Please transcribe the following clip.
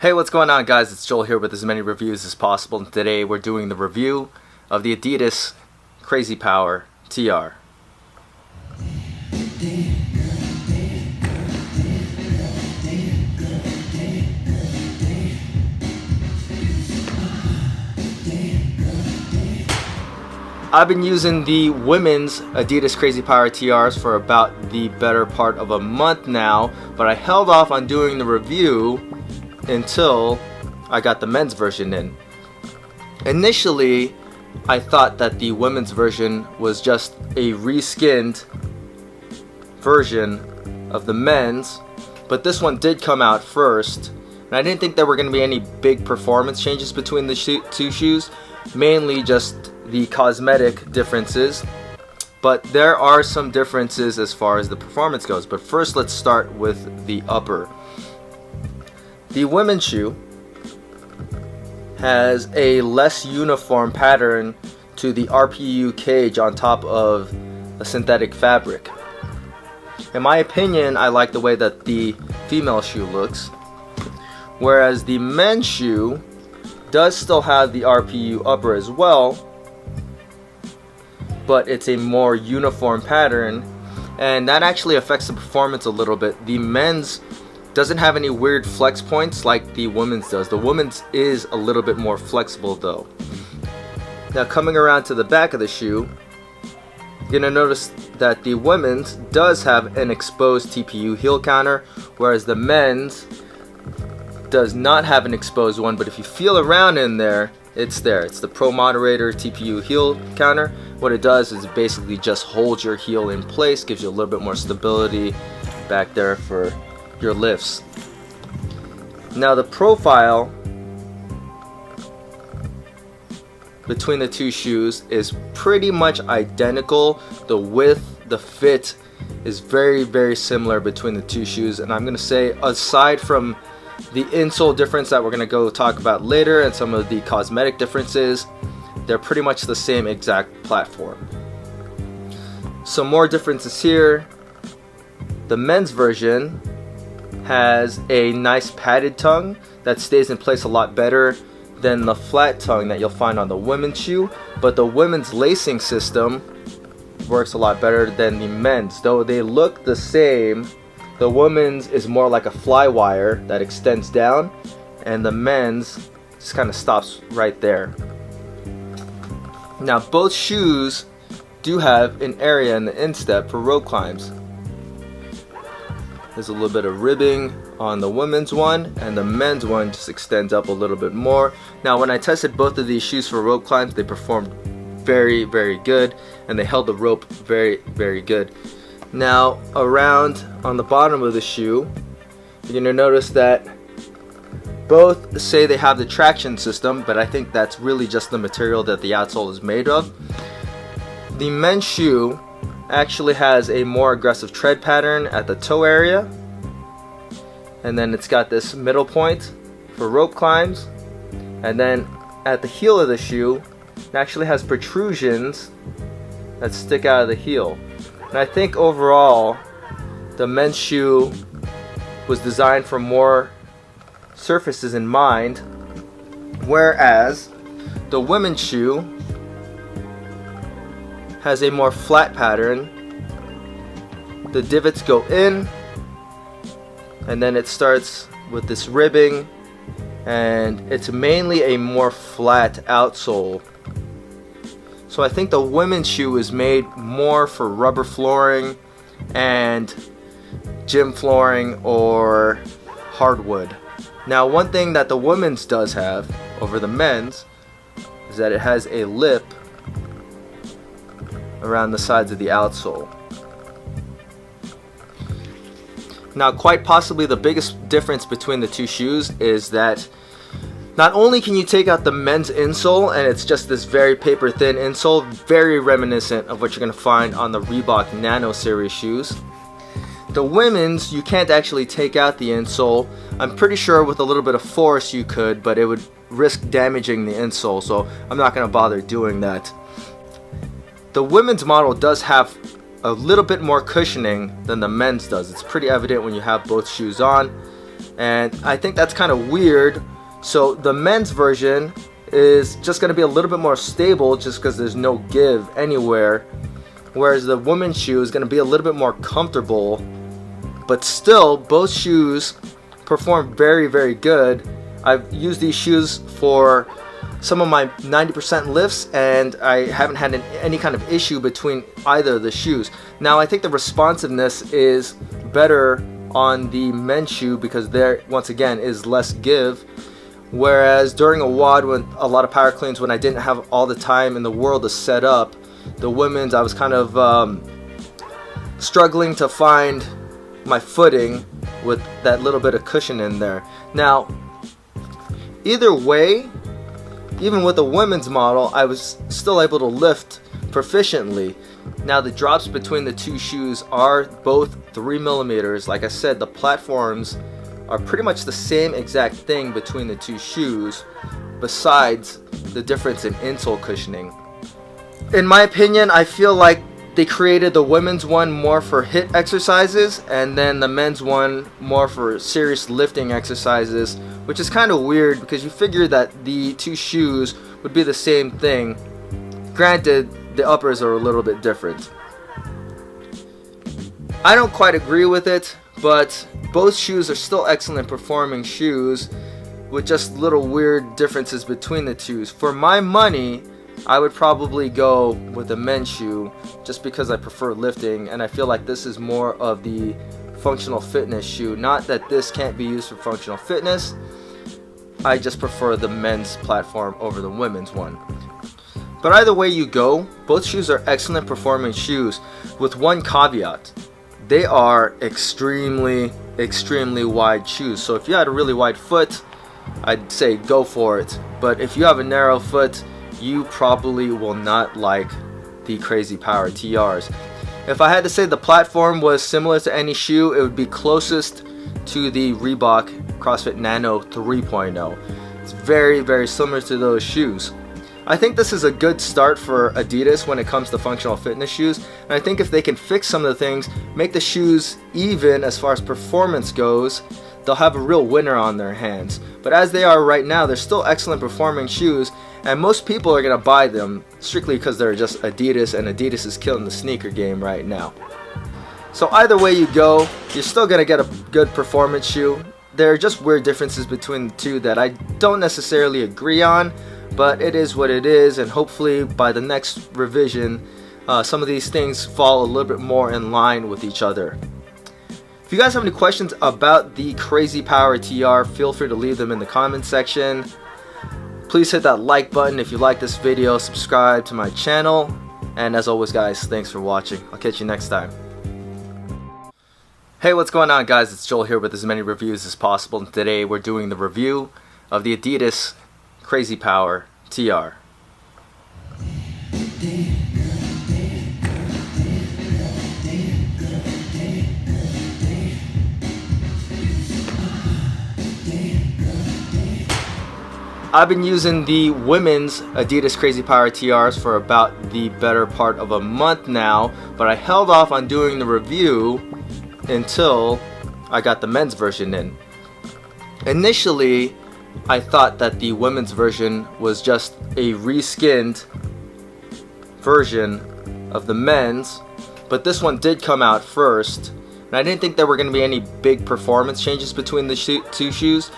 Hey, what's going on, guys? It's Joel here with as many reviews as possible, and today we're doing the review of the Adidas CrazyPower TR. I've been using the women's Adidas CrazyPower TRs for about the better part of a month now, but I held off on doing the review until I got the men's version in. Initially, I thought that the women's version was just a reskinned version of the men's, but this one did come out first, and I didn't think there were going to be any big performance changes between the two shoes, mainly just the cosmetic differences, but there are some differences as far as the performance goes. But first, let's start with the upper. The women's shoe has a less uniform pattern to the RPU cage on top of a synthetic fabric. In my opinion, I like the way that the female shoe looks, whereas the men's shoe does still have the RPU upper as well, but it's a more uniform pattern, and that actually affects the performance a little bit. The men's doesn't have any weird flex points like the women's does. The women's is a little bit more flexible though. Now, coming around to the back of the shoe, you're gonna notice that the women's does have an exposed TPU heel counter, whereas the men's does not have an exposed one, but if you feel around in there, it's there. It's the Pro Moderator TPU heel counter. What it does is basically just holds your heel in place, gives you a little bit more stability back there for your lifts. Now, the profile between the two shoes is pretty much identical. The width, the fit is very, very similar between the two shoes, and I'm gonna say, aside from the insole difference that we're gonna go talk about later and some of the cosmetic differences, they're pretty much the same exact platform. Some more differences here. The men's version has a nice padded tongue that stays in place a lot better than the flat tongue that you'll find on the women's shoe, but the women's lacing system works a lot better than the men's. Though they look the same, the women's is more like a fly wire that extends down, and the men's just kind of stops right there. Now, both shoes do have an area in the instep for rope climbs. There's a little bit of ribbing on the women's one, and the men's one just extends up a little bit more. Now, when I tested both of these shoes for rope climbs, they performed very, very good, and they held the rope very, very good. Now, around on the bottom of the shoe, you're going to notice that both say they have the traction system, but I think that's really just the material that the outsole is made of. The men's shoe actually has a more aggressive tread pattern at the toe area, and then it's got this middle point for rope climbs, and then at the heel of the shoe it actually has protrusions that stick out of the heel. And I think overall the men's shoe was designed for more surfaces in mind, whereas the women's shoe has a more flat pattern. The divots go in, and then it starts with this ribbing, and it's mainly a more flat outsole. So I think the women's shoe is made more for rubber flooring and gym flooring or hardwood. Now, one thing that the women's does have over the men's is that it has a lip around the sides of the outsole. Now, quite possibly the biggest difference between the two shoes is that not only can you take out the men's insole, and it's just this very paper thin insole, very reminiscent of what you're going to find on the Reebok Nano series shoes. The women's, you can't actually take out the insole. I'm pretty sure with a little bit of force you could, but it would risk damaging the insole, so I'm not going to bother doing that. The women's model does have a little bit more cushioning than the men's does. It's pretty evident when you have both shoes on. and I think that's kind of weird. So the men's version is just going to be a little bit more stable just because there's no give anywhere, whereas the women's shoe is going to be a little bit more comfortable. But still, both shoes perform very, very good. I've used these shoes for some of my 90% lifts, and I haven't had any kind of issue between either of the shoes. Now, I think the responsiveness is better on the men's shoe because there, once again, is less give. Whereas during a WOD, when a lot of power cleans, when I didn't have all the time in the world to set up, the women's, I was kind of struggling to find my footing with that little bit of cushion in there. Now, either way, even with the women's model, I was still able to lift proficiently. Now, the drops between the two shoes are both 3 millimeters. Like I said, the platforms are pretty much the same exact thing between the two shoes, besides the difference in insole cushioning. In my opinion, I feel like they created the women's one more for HIIT exercises, and then the men's one more for serious lifting exercises, which is kind of weird because you figure that the two shoes would be the same thing. Granted, the uppers are a little bit different. I don't quite agree with it, but both shoes are still excellent performing shoes with just little weird differences between the two. For my money, I would probably go with the men's shoe just because I prefer lifting, and I feel like this is more of the functional fitness shoe. Not that this can't be used for functional fitness, I just prefer the men's platform over the women's one. But either way you go, both shoes are excellent performing shoes with one caveat. They are extremely wide shoes. So if you had a really wide foot, I'd say go for it. But if you have a narrow foot, you probably will not like the CrazyPower TRs. If I had to say the platform was similar to any shoe, it would be closest to the Reebok CrossFit Nano 3.0. It's very similar to those shoes. I think this is a good start for Adidas when it comes to functional fitness shoes, and I think if they can fix some of the things, make the shoes even as far as performance goes, they'll have a real winner on their hands. But as they are right now, they're still excellent performing shoes, and most people are going to buy them strictly because they're just Adidas, and Adidas is killing the sneaker game right now. So either way you go, you're still going to get a good performance shoe. There are just weird differences between the two that I don't necessarily agree on, but it is what it is, and hopefully by the next revision, some of these things fall a little bit more in line with each other. If you guys have any questions about the CrazyPower TR, feel free to leave them in the comment section. Please hit that like button if you like this video, subscribe to my channel, and as always guys, thanks for watching. I'll catch you next time. Hey, what's going on guys? It's Joel here with as many reviews as possible, and today we're doing the review of the Adidas CrazyPower TR. I've been using the women's Adidas CrazyPower TRs for about the better part of a month now, but I held off on doing the review until I got the men's version in. Initially, I thought that the women's version was just a reskinned version of the men's, but this one did come out first, and I didn't think there were going to be any big performance changes between the two shoes,